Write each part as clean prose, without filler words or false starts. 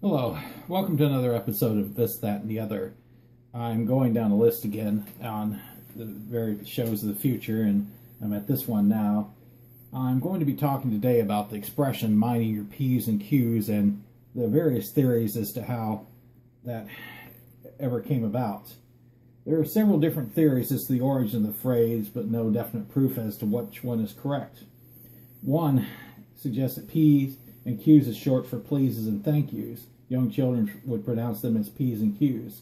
Hello, welcome to another episode of This, That, and the Other. I'm going down a list again on the various shows of the future, and I'm at this one now. I'm going to be talking today about the expression minding your P's and Q's and the various theories as to how that ever came about. There are several different theories as to the origin of the phrase, but no definite proof as to which one is correct. One suggests that P's and Q's is short for pleases and thank yous. Young children would pronounce them as P's and Q's.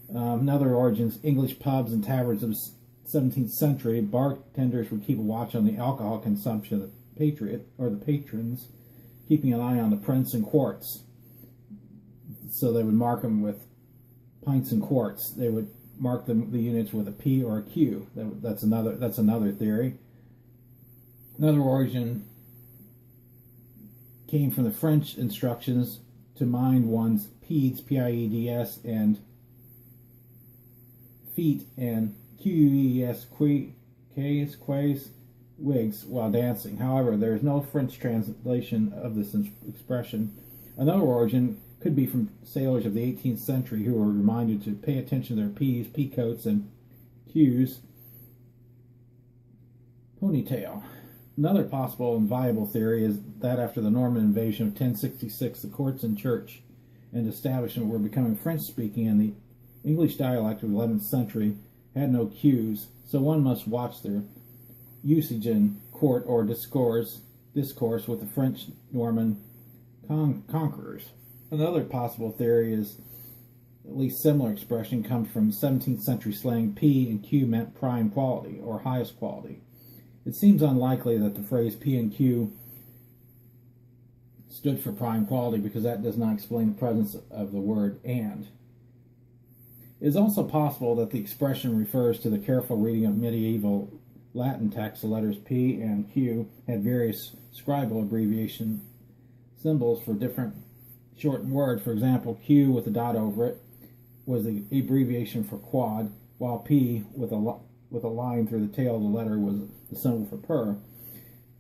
Another origin is English pubs and taverns of the 17th century. Bartenders would keep a watch on the alcohol consumption of the patrons, keeping an eye on the prints and quarts. So they would mark them with pints and quarts. They would mark the units with a P or a Q. That's another theory. Another origin came from the French instructions to mind one's P's, P-I-E-D-S, and feet, and Q-U-E-S, quays, wigs, while dancing. However, there is no French translation of this expression. Another origin could be from sailors of the 18th century who were reminded to pay attention to their P's, peacoats, and Q's, ponytail. Another possible and viable theory is that after the Norman invasion of 1066, the courts and church and establishment were becoming French-speaking, and the English dialect of the 11th century had no Q's, so one must watch their usage in court or discourse with the French Norman conquerors. Another possible theory is at least similar expression comes from 17th century slang. P and Q meant prime quality or highest quality. It seems unlikely that the phrase P and Q stood for prime quality because that does not explain the presence of the word and. It is also possible that the expression refers to the careful reading of medieval Latin text. The letters P and Q had various scribal abbreviation symbols for different shortened words. For example, Q with a dot over it was the abbreviation for quad, while P with a line through the tail of the letter was the symbol for per.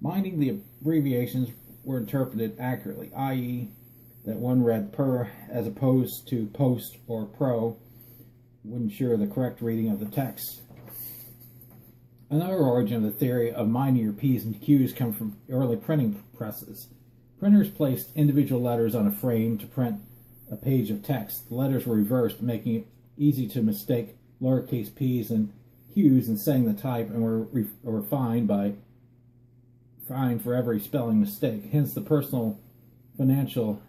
Minding the abbreviations were interpreted accurately, i.e. that one read per as opposed to post or pro would ensure the correct reading of the text. Another origin of the theory of minding your P's and Q's comes from early printing presses. Printers placed individual letters on a frame to print a page of text. The letters were reversed, making it easy to mistake lowercase p's and Q's in saying the type, and were fined for every spelling mistake. Hence the personal financial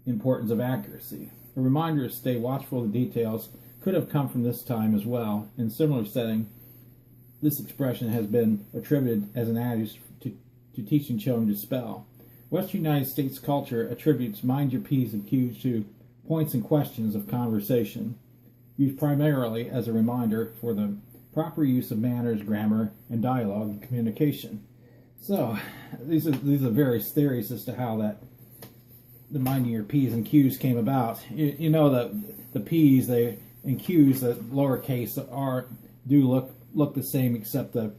importance of accuracy. A reminder to stay watchful of the details could have come from this time as well. In similar setting, this expression has been attributed as an adage to teaching children to spell. Western United States culture attributes mind your P's and Q's to points and questions of conversation, used primarily as a reminder for the proper use of manners, grammar, and dialogue and communication. So, these are various theories as to how the minding your P's and Q's came about. You know that the P's and Q's, the lowercase, do look the same, except the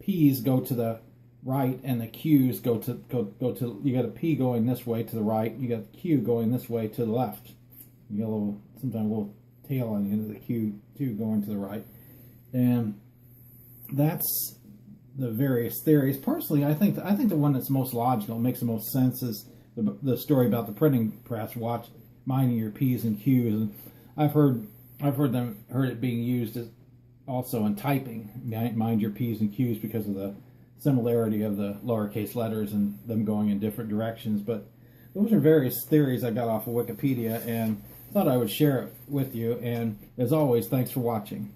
P's go to the right and the Q's go to you got a P going this way to the right, you got the Q going this way to the left. You got sometimes a little tail on the end of the Q too going to the right. And that's the various theories. Personally, I think the one that's most logical, makes the most sense, is the story about the printing press. Minding your P's and Q's, and I've heard it being used as also in typing. Mind your P's and Q's because of the similarity of the lowercase letters and them going in different directions. But those are various theories I got off of Wikipedia, and thought I would share it with you. And as always, thanks for watching.